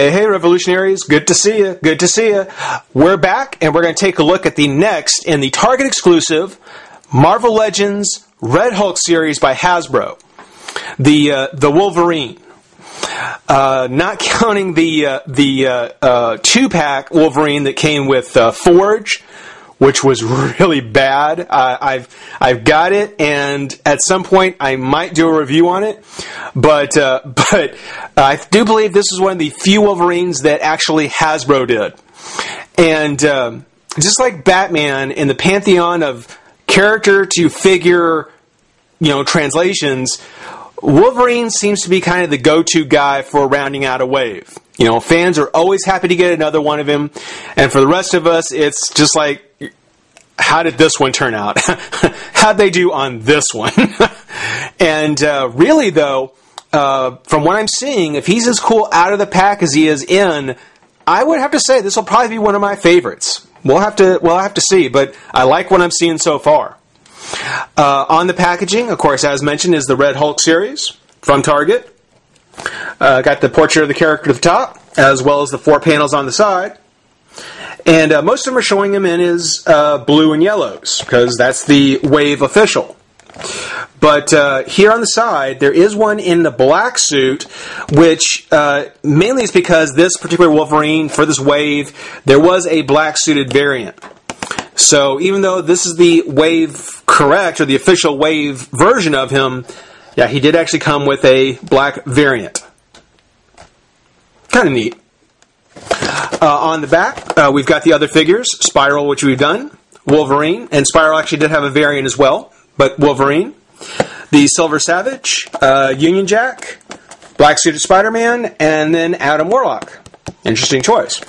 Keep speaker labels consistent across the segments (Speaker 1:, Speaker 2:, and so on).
Speaker 1: Hey, hey, revolutionaries. Good to see you. Good to see you. We're back, and we're going to take a look at the next in the Target exclusive Marvel Legends Red Hulk series by Hasbro. The Wolverine. Not counting the 2-pack Wolverine that came with Forge, which was really bad. I've got it, and at some point I might do a review on it. But I do believe this is one of the few Wolverines that actually Hasbro did. And just like Batman in the pantheon of character to figure, translations, Wolverine seems to be kind of the go-to guy for rounding out a wave. Fans are always happy to get another one of him, and for the rest of us, it's just like, how did this one turn out? How'd they do on this one? And really, though, from what I'm seeing, if he's as cool out of the pack as he is in, I would have to say this will probably be one of my favorites. We'll have to see, but I like what I'm seeing so far. On the packaging, of course, as mentioned, is the Red Hulk series from Target. Got the portrait of the character at the top, as well as the 4 panels on the side. And most of them are showing him in his blue and yellows, because that's the Wave official. But here on the side, there is one in the black suit, which mainly is because this particular Wolverine, for this Wave, there was a black suited variant. So even though this is the Wave correct, or the official Wave version of him, yeah, he did actually come with a black variant. Kind of neat. On the back, we've got the other figures. Spiral, which we've done. Wolverine. And Spiral actually did have a variant as well, but Wolverine. The Silver Savage. Union Jack. Black Suited Spider-Man. And then Adam Warlock. Interesting choice.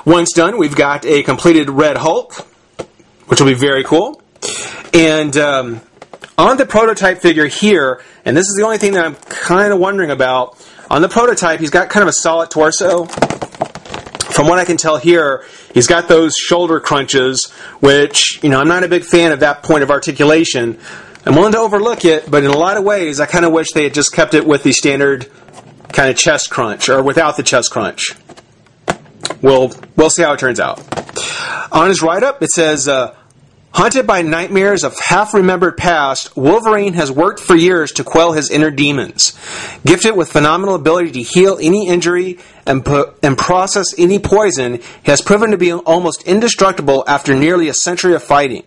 Speaker 1: Once done, we've got a completed Red Hulk, which will be very cool. And on the prototype figure here, and this is the only thing that I'm kind of wondering about, on the prototype, he's got kind of a solid torso. From what I can tell here, he's got those shoulder crunches, which, I'm not a big fan of that point of articulation. I'm willing to overlook it, but in a lot of ways, I kind of wish they had just kept it with the standard kind of chest crunch, or without the chest crunch. We'll see how it turns out. On his write-up, it says, haunted by nightmares of half-remembered past, Wolverine has worked for years to quell his inner demons. Gifted with phenomenal ability to heal any injury and process any poison, he has proven to be almost indestructible after nearly a century of fighting.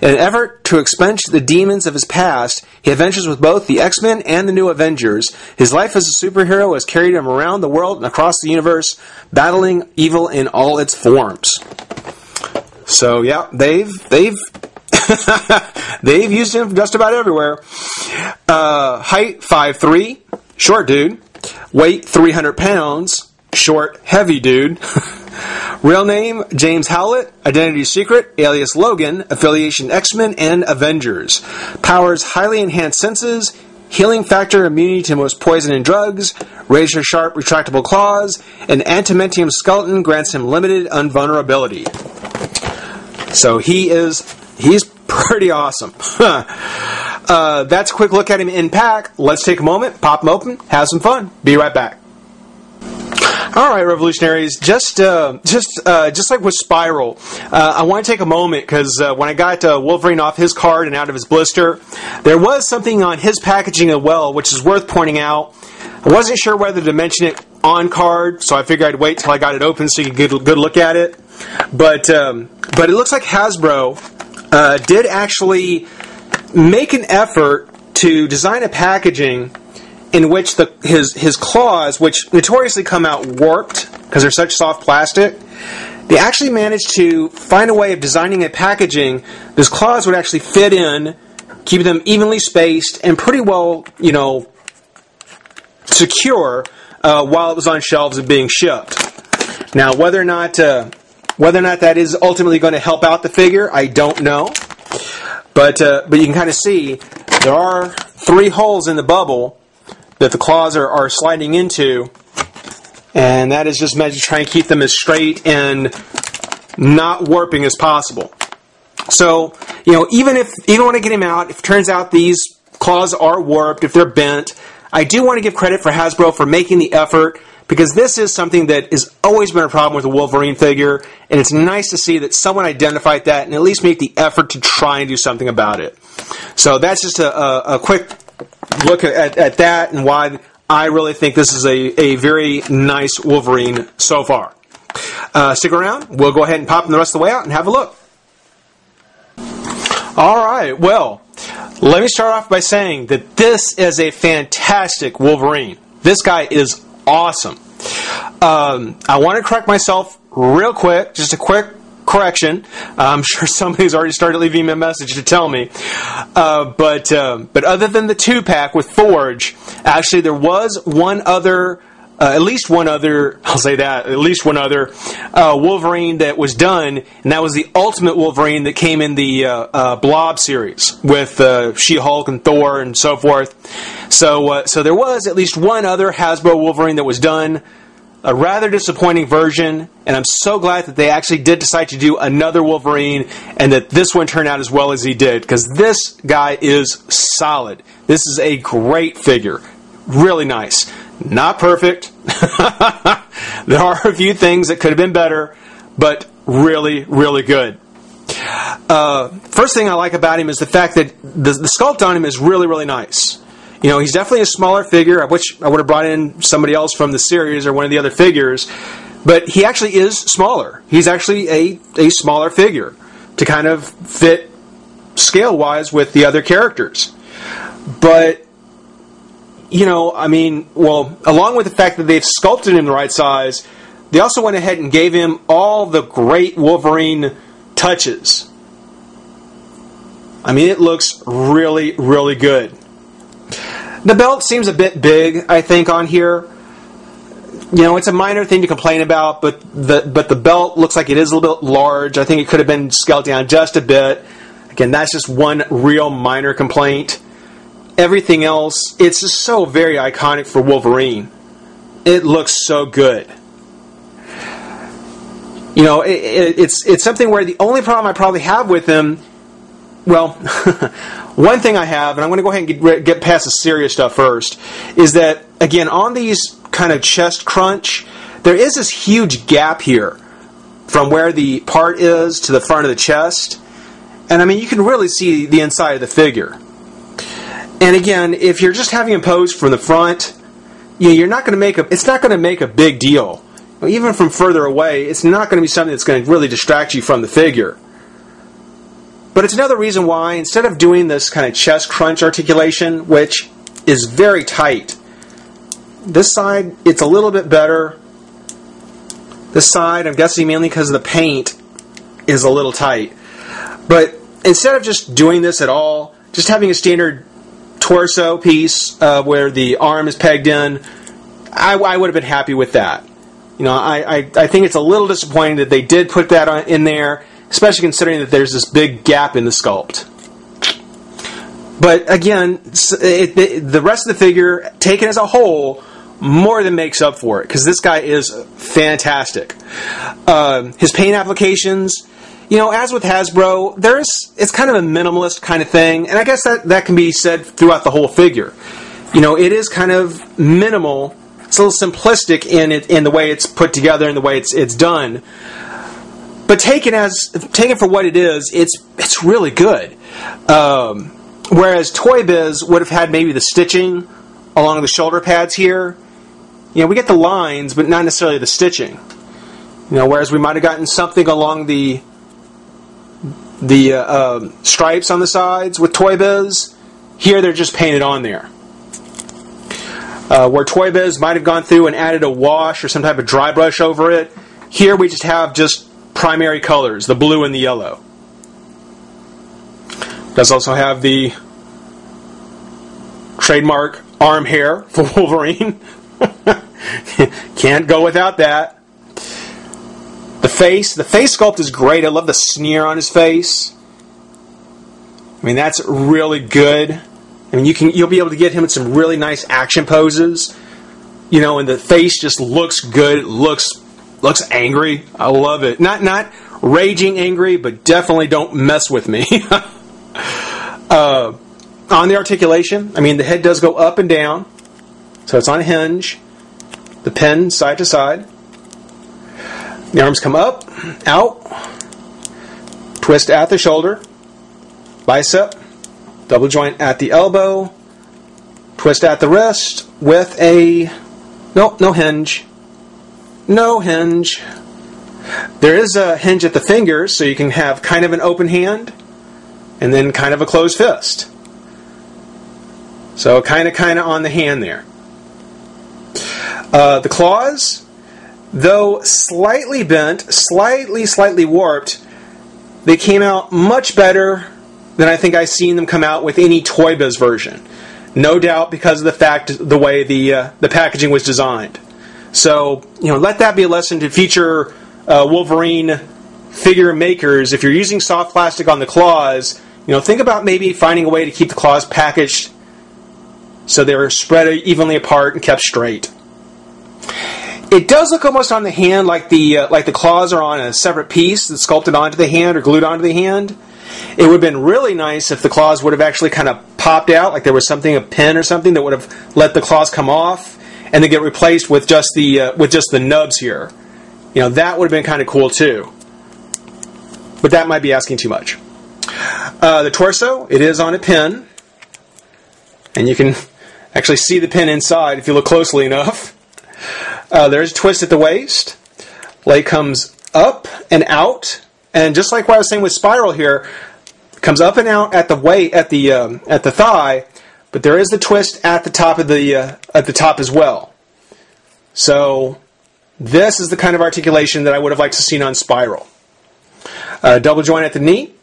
Speaker 1: In an effort to expunge the demons of his past, he adventures with both the X-Men and the New Avengers. His life as a superhero has carried him around the world and across the universe, battling evil in all its forms. So yeah, they've they've used him just about everywhere. Height 5'3", short dude. Weight 300 pounds, short, heavy dude. Real name James Howlett. Identity secret, alias Logan. Affiliation X-Men and Avengers. Powers highly enhanced senses. Healing factor, immunity to most poison and drugs. Razor sharp retractable claws. An adamantium skeleton grants him limited invulnerability. So he's pretty awesome. That's a quick look at him in pack. Let's take a moment, pop him open, have some fun. Be right back. All right, revolutionaries. Just like with Spiral, I want to take a moment because when I got Wolverine off his card and out of his blister, there was something on his packaging as well, which is worth pointing out. I wasn't sure whether to mention it on card, so I figured I'd wait till I got it open so you could get a good look at it. But it looks like Hasbro did actually make an effort to design a packaging in which his claws, which notoriously come out warped because they're such soft plastic, they actually managed to find a way of designing a packaging whose claws would actually fit in, keep them evenly spaced and pretty well, secure while it was on shelves and being shipped. Now, whether or not that is ultimately going to help out the figure, I don't know. But you can kind of see there are 3 holes in the bubble that the claws are sliding into, and that is just meant to try and keep them as straight and not warping as possible. So, even when I get him out, if it turns out these claws are warped, if they're bent, I do want to give credit for Hasbro for making the effort because this is something that has always been a problem with the Wolverine figure, and it's nice to see that someone identified that and at least make the effort to try and do something about it. So that's just a quick look at that and why I really think this is a very nice Wolverine so far. Stick around. We'll go ahead and pop them the rest of the way out and have a look. All right. Well, let me start off by saying that this is a fantastic Wolverine. This guy is awesome. I want to correct myself real quick. Just a quick correction. I'm sure somebody's already started leaving me a message to tell me. But other than the 2-pack with Forge, actually there was at least one other Wolverine that was done, and that was the Ultimate Wolverine that came in the Blob series with She-Hulk and Thor and so forth. So there was at least one other Hasbro Wolverine that was done. A rather disappointing version, and I'm so glad that they actually did decide to do another Wolverine and that this one turned out as well as he did, because this guy is solid. This is a great figure. Really nice. Not perfect. There are a few things that could have been better, but really, really good. First thing I like about him is the fact that the sculpt on him is really, really nice. You know, he's definitely a smaller figure. I wish I would have brought in somebody else from the series or one of the other figures, but he actually is smaller. He's actually a smaller figure to kind of fit scale-wise with the other characters. But, you know, I mean, well, along with the fact that they've sculpted him the right size, they also went ahead and gave him all the great Wolverine touches. I mean, it looks really, really good. The belt seems a bit big, I think, on here. You know, it's a minor thing to complain about, but the belt looks like it is a little bit large. I think it could have been scaled down just a bit. Again, that's just one real minor complaint. Everything else, it's just so very iconic for Wolverine. It looks so good. You know, it's something where the only problem I probably have with him, well, one thing I have, and I'm going to go ahead and get past the serious stuff first, is that, again, on these kind of chest crunch, there is this huge gap here from where the part is to the front of the chest. And, I mean, you can really see the inside of the figure. And, again, if you're just having him posed from the front, you know, you're not going to make it's not going to make a big deal. Even from further away, it's not going to be something that's going to really distract you from the figure. But it's another reason why, instead of doing this kind of chest crunch articulation, which is very tight, this side, it's a little bit better. This side, I'm guessing mainly because of the paint, is a little tight. But instead of just doing this at all, just having a standard torso piece where the arm is pegged in, I would have been happy with that. You know, I think it's a little disappointing that they did put that in there, especially considering that there's this big gap in the sculpt. But again, the rest of the figure, taken as a whole, more than makes up for it, because this guy is fantastic. His paint applications, you know, as with Hasbro, it's kind of a minimalist kind of thing, and I guess that can be said throughout the whole figure. You know, it is kind of minimal. It's a little simplistic in the way it's put together and the way it's done. But taken for what it is, it's really good. Whereas Toy Biz would have had maybe the stitching along the shoulder pads here. You know, we get the lines, but not necessarily the stitching. You know, whereas we might have gotten something along the stripes on the sides with Toy Biz. Here they're just painted on there. Where Toy Biz might have gone through and added a wash or some type of dry brush over it, here we just have just primary colors, the blue and the yellow. Does also have the trademark arm hair for Wolverine. Can't go without that. The face sculpt is great. I love the sneer on his face. I mean, that's really good. I mean, you'll be able to get him in some really nice action poses. You know, and the face just looks good. It looks angry. I love it. Not raging angry, but definitely don't mess with me. On the articulation, I mean, the head does go up and down, so it's on a hinge. the pin side to side. The arms come up, out, twist at the shoulder, bicep, double joint at the elbow, twist at the wrist with a, no hinge. No hinge. There is a hinge at the fingers, so you can have kind of an open hand and then kind of a closed fist. So kind of on the hand there. The claws, though slightly bent, slightly warped, they came out much better than I think I've seen them come out with any Toy Biz version. No doubt because of the fact the way the packaging was designed. So, let that be a lesson to future Wolverine figure makers. If you're using soft plastic on the claws, think about maybe finding a way to keep the claws packaged so they're spread evenly apart and kept straight. It does look almost on the hand like the claws are on a separate piece that's sculpted onto the hand or glued onto the hand. It would have been really nice if the claws would have actually kind of popped out, like there was a pin or something that would have let the claws come off and then get replaced with just the nubs here. That would have been kind of cool too. But that might be asking too much. The torso, it is on a pin, and you can actually see the pin inside if you look closely enough. There's a twist at the waist. Leg comes up and out, and just like what I was saying with Spiral here, comes up and out at the thigh, but there is the twist at the top of at the top as well. So this is the kind of articulation that I would have liked to see on Spiral. Double joint at the knee,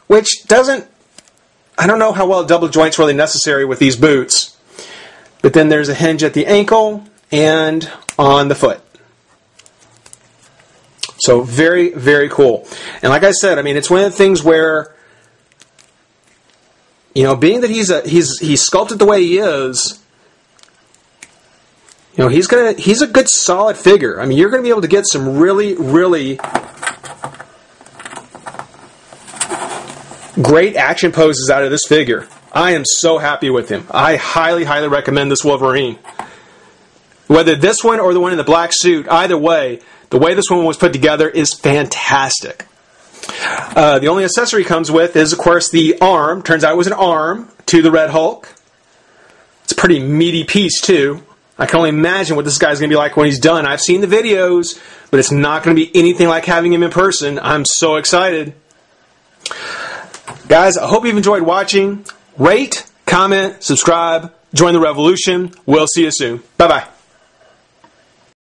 Speaker 1: which I don't know how well double joint's really necessary with these boots. But then there's a hinge at the ankle and on the foot. So very, very cool. And like I said, it's one of the things where, being that he's sculpted the way he is, he's a good solid figure. You're going to be able to get some really, really great action poses out of this figure. I am so happy with him. I highly, highly recommend this Wolverine. Whether this one or the one in the black suit, either way, the way this one was put together is fantastic. The only accessory comes with is, of course, the arm. Turns out it was an arm to the Red Hulk. It's a pretty meaty piece, too. I can only imagine what this guy's going to be like when he's done. I've seen the videos, but it's not going to be anything like having him in person. I'm so excited. Guys, I hope you've enjoyed watching. Rate, comment, subscribe, join the revolution. We'll see you soon. Bye-bye.